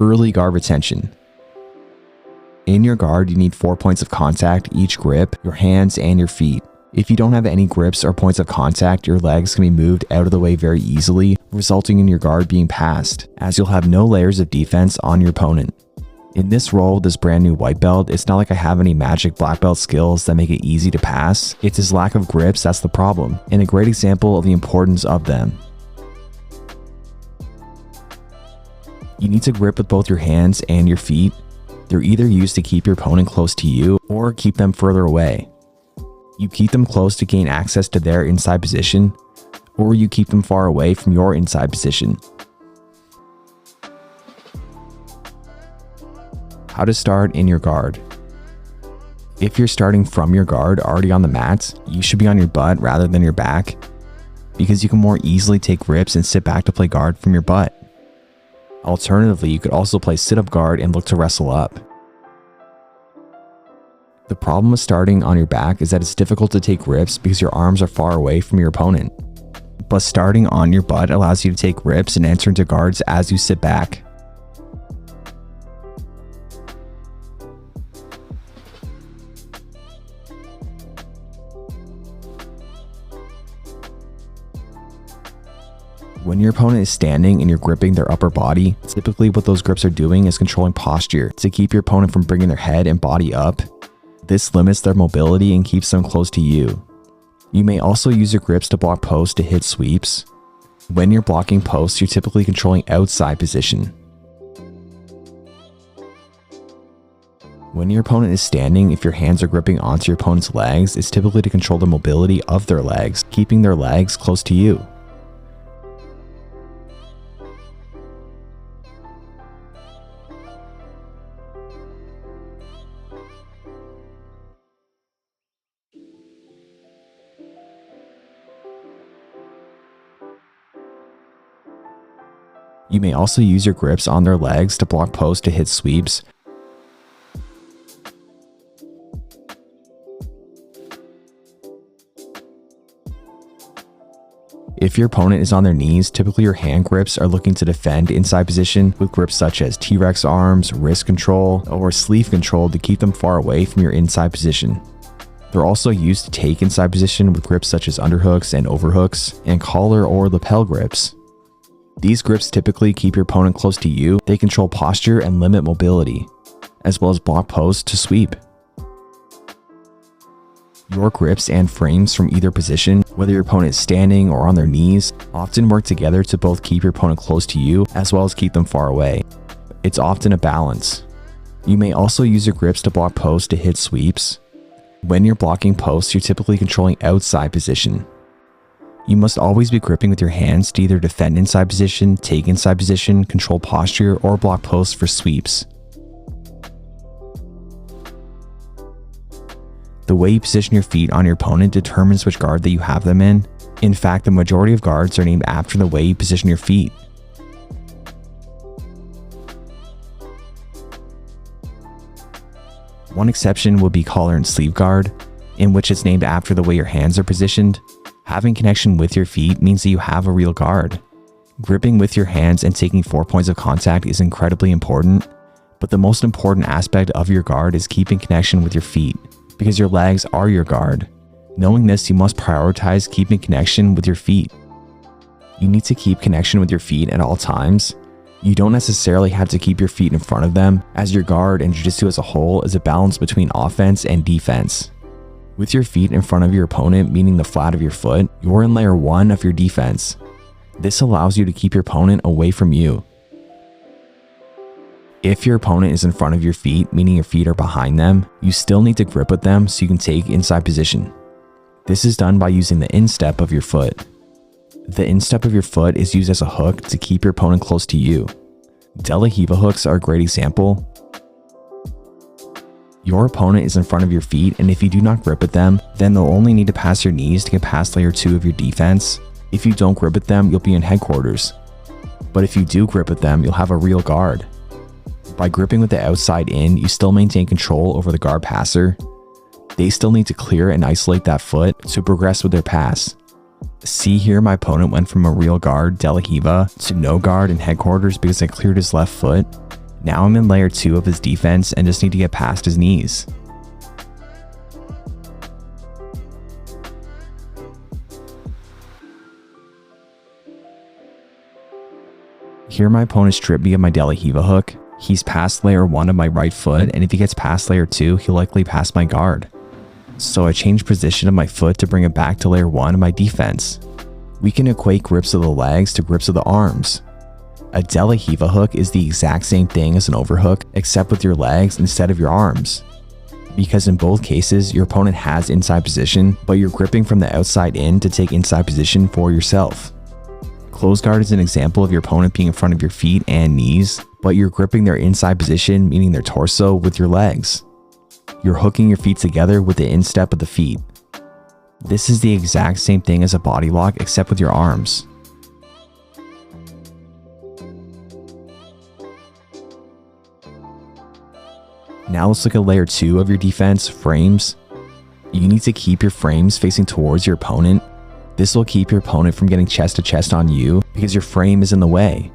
Early guard retention. In your guard, you need 4 points of contact each grip, your hands and your feet. If you don't have any grips or points of contact, your legs can be moved out of the way very easily, resulting in your guard being passed, as you'll have no layers of defense on your opponent. In this role, this brand new white belt, it's not like I have any magic black belt skills that make it easy to pass. It's his lack of grips that's the problem, and a great example of the importance of them. You need to grip with both your hands and your feet. They're either used to keep your opponent close to you or keep them further away. You keep them close to gain access to their inside position, or you keep them far away from your inside position. How to start in your guard. If you're starting from your guard already on the mat, you should be on your butt rather than your back, because you can more easily take grips and sit back to play guard from your butt. Alternatively, you could also play sit-up guard and look to wrestle up. The problem with starting on your back is that it's difficult to take grips because your arms are far away from your opponent. But starting on your butt allows you to take grips and enter into guards as you sit back. When your opponent is standing and you're gripping their upper body, typically what those grips are doing is controlling posture to keep your opponent from bringing their head and body up. This limits their mobility and keeps them close to you. You may also use your grips to block posts to hit sweeps. When you're blocking posts, you're typically controlling outside position. When your opponent is standing, if your hands are gripping onto your opponent's legs, it's typically to control the mobility of their legs, keeping their legs close to you. You may also use your grips on their legs to block posts to hit sweeps. If your opponent is on their knees, typically your hand grips are looking to defend inside position with grips such as T-Rex arms, wrist control, or sleeve control to keep them far away from your inside position. They're also used to take inside position with grips such as underhooks and overhooks, and collar or lapel grips. These grips typically keep your opponent close to you. They control posture and limit mobility, as well as block posts to sweep. Your grips and frames from either position, whether your opponent is standing or on their knees, often work together to both keep your opponent close to you as well as keep them far away. It's often a balance. You may also use your grips to block posts to hit sweeps. When you're blocking posts, you're typically controlling outside position. You must always be gripping with your hands to either defend inside position, take inside position, control posture, or block posts for sweeps. The way you position your feet on your opponent determines which guard that you have them in. In fact, the majority of guards are named after the way you position your feet. One exception would be collar and sleeve guard, in which it's named after the way your hands are positioned. Having connection with your feet means that you have a real guard. Gripping with your hands and taking 4 points of contact is incredibly important, but the most important aspect of your guard is keeping connection with your feet, because your legs are your guard. Knowing this, you must prioritize keeping connection with your feet. You need to keep connection with your feet at all times. You don't necessarily have to keep your feet in front of them, as your guard and jiu-jitsu as a whole is a balance between offense and defense. With your feet in front of your opponent, meaning the flat of your foot, you're in layer 1 of your defense. This allows you to keep your opponent away from you. If your opponent is in front of your feet, meaning your feet are behind them, you still need to grip with them so you can take inside position. This is done by using the instep of your foot. The instep of your foot is used as a hook to keep your opponent close to you. De La Riva hooks are a great example. Your opponent is in front of your feet, and if you do not grip at them, then they'll only need to pass your knees to get past layer 2 of your defense. If you don't grip at them, you'll be in headquarters. But if you do grip at them, you'll have a real guard. By gripping with the outside in, you still maintain control over the guard passer. They still need to clear and isolate that foot to progress with their pass. See here, my opponent went from a real guard, De La Riva, to no guard in headquarters because I cleared his left foot. Now I'm in layer 2 of his defense and just need to get past his knees. Here my opponent stripped me of my De La Riva hook. He's past layer 1 of my right foot, and if he gets past layer 2, he'll likely pass my guard. So I changed position of my foot to bring it back to layer 1 of my defense. We can equate grips of the legs to grips of the arms. A De La Riva hook is the exact same thing as an overhook, except with your legs instead of your arms. Because in both cases, your opponent has inside position, but you're gripping from the outside in to take inside position for yourself. Close guard is an example of your opponent being in front of your feet and knees, but you're gripping their inside position, meaning their torso, with your legs. You're hooking your feet together with the instep of the feet. This is the exact same thing as a body lock, except with your arms. Now let's look at layer 2 of your defense, frames. You need to keep your frames facing towards your opponent. This will keep your opponent from getting chest to chest on you because your frame is in the way.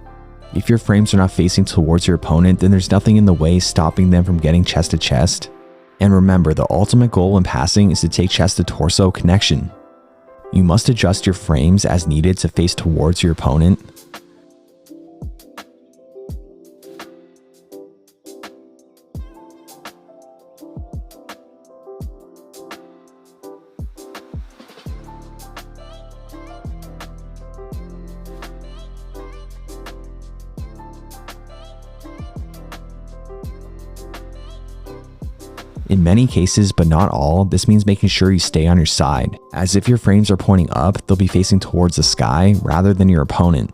If your frames are not facing towards your opponent, then there's nothing in the way stopping them from getting chest to chest. And remember, the ultimate goal in passing is to take chest to torso connection. You must adjust your frames as needed to face towards your opponent. In many cases, but not all, this means making sure you stay on your side, as if your frames are pointing up, they'll be facing towards the sky rather than your opponent.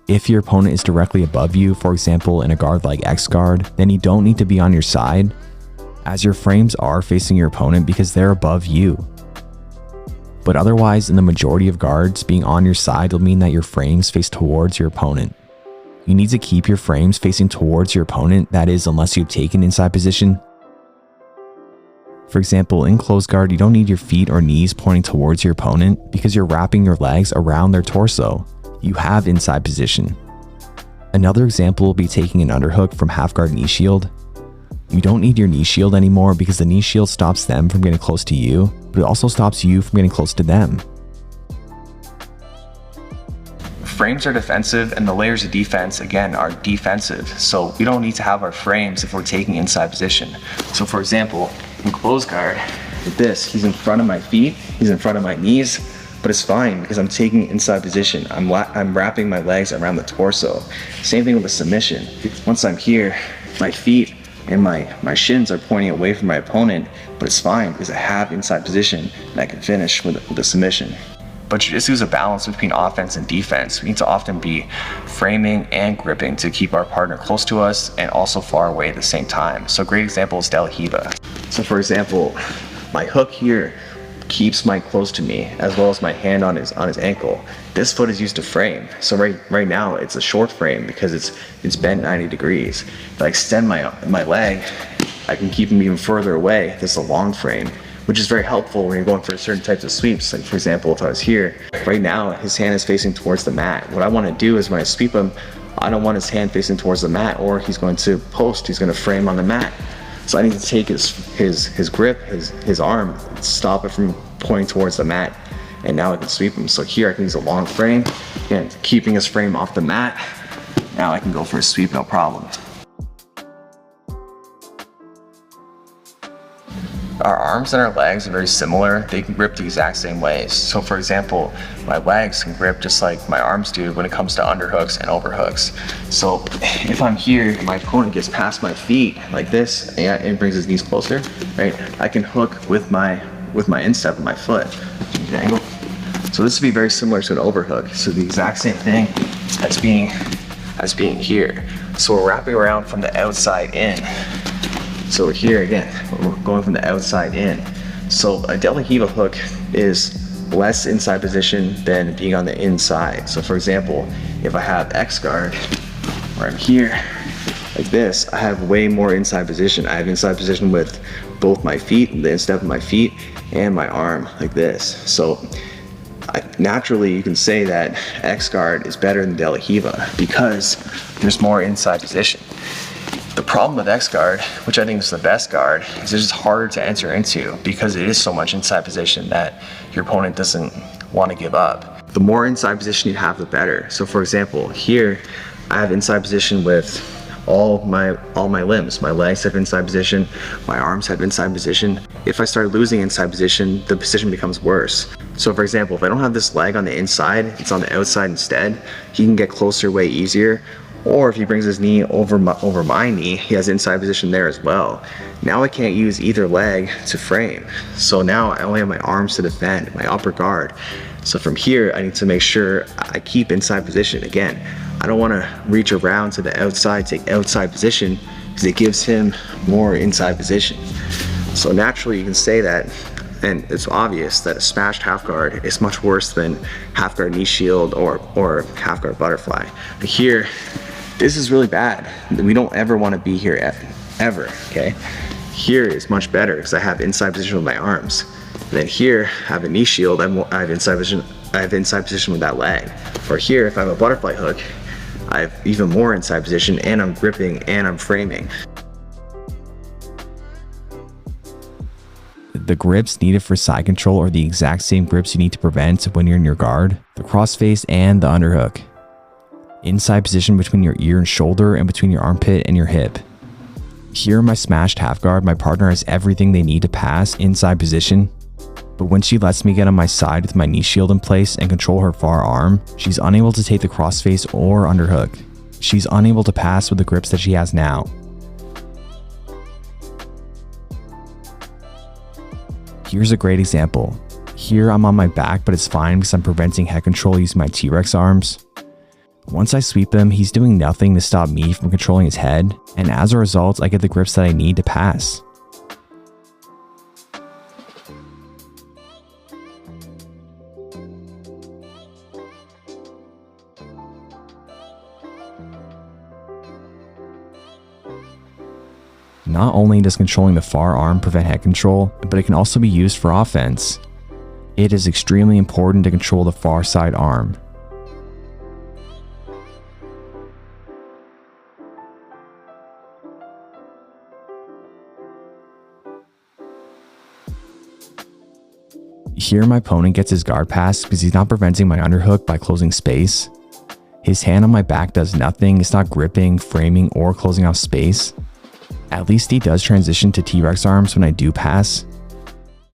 If your opponent is directly above you, for example in a guard like X guard, then you don't need to be on your side, as your frames are facing your opponent because they're above you. But otherwise, in the majority of guards, being on your side will mean that your frames face towards your opponent. You need to keep your frames facing towards your opponent, that is, unless you've taken inside position. For example, in close guard, you don't need your feet or knees pointing towards your opponent because you're wrapping your legs around their torso. You have inside position. Another example will be taking an underhook from half guard knee shield. You don't need your knee shield anymore because the knee shield stops them from getting close to you, but it also stops you from getting close to them. Frames are defensive and the layers of defense, again, are defensive. So we don't need to have our frames if we're taking inside position. So for example, in close guard, with this, he's in front of my feet, he's in front of my knees, but it's fine because I'm taking inside position. I'm wrapping my legs around the torso. Same thing with the submission. Once I'm here, my feet and my shins are pointing away from my opponent, but it's fine because I have inside position and I can finish with the submission. But jiu-jitsu is a balance between offense and defense. We need to often be framing and gripping to keep our partner close to us and also far away at the same time. So a great example is De La Riva. So for example, my hook here keeps Mike close to me, as well as my hand on his ankle. This foot is used to frame. So right now it's a short frame because it's bent 90 degrees. If I extend my leg, I can keep him even further away. This is a long frame, which is very helpful when you're going for certain types of sweeps. Like for example, if I was here, right now his hand is facing towards the mat. What I want to do is when I sweep him, I don't want his hand facing towards the mat, or he's going to post, he's going to frame on the mat. So I need to take his grip, his arm, stop it from pointing towards the mat, and now I can sweep him. So here I can use a long frame, again, keeping his frame off the mat. Now I can go for a sweep, no problem. Our arms and our legs are very similar. They can grip the exact same ways. So for example, my legs can grip just like my arms do when it comes to underhooks and overhooks. So if I'm here, my opponent gets past my feet like this and brings his knees closer, right? I can hook with my instep of my foot. Angle. So this would be very similar to an overhook. So the exact same thing as being here. So we're wrapping around from the outside in. So here again, we're going from the outside in. So a De La Riva hook is less inside position than being on the inside. So for example, if I have X guard, where I'm here, like this, I have way more inside position. I have inside position with both my feet, the instep of my feet, and my arm, like this. So naturally you can say that X guard is better than De La Riva because there's more inside position. The problem with X guard, which I think is the best guard, is it's just harder to enter into because it is so much inside position that your opponent doesn't want to give up. The more inside position you have, the better. So for example, here I have inside position with all my limbs. My legs have inside position, my arms have inside position. If I start losing inside position, the position becomes worse. So for example, if I don't have this leg on the inside, it's on the outside instead, he can get closer way easier. Or if he brings his knee over my knee, he has inside position there as well. Now I can't use either leg to frame. So now I only have my arms to defend, my upper guard. So from here, I need to make sure I keep inside position. Again, I don't want to reach around to the outside, take outside position, because it gives him more inside position. So naturally you can say that, and it's obvious that a smashed half guard is much worse than half guard knee shield or half guard butterfly. But here, this is really bad. We don't ever want to be here ever, okay? Here is much better because I have inside position with my arms. And then here, I have a knee shield, I have inside position with that leg. Or here, if I have a butterfly hook, I have even more inside position and I'm gripping and I'm framing. The grips needed for side control are the exact same grips you need to prevent when you're in your guard, the crossface and the underhook. Inside position between your ear and shoulder and between your armpit and your hip. Here in my smashed half guard, my partner has everything they need to pass inside position, but when she lets me get on my side with my knee shield in place and control her far arm, she's unable to take the crossface or underhook. She's unable to pass with the grips that she has now. Here's a great example. Here I'm on my back, but it's fine because I'm preventing head control using my T-Rex arms. Once I sweep him, he's doing nothing to stop me from controlling his head, and as a result, I get the grips that I need to pass. Not only does controlling the far arm prevent head control, but it can also be used for offense. It is extremely important to control the far side arm. Here my opponent gets his guard pass because he's not preventing my underhook by closing space. His hand on my back does nothing, it's not gripping, framing, or closing off space. At least he does transition to T-Rex arms when I do pass,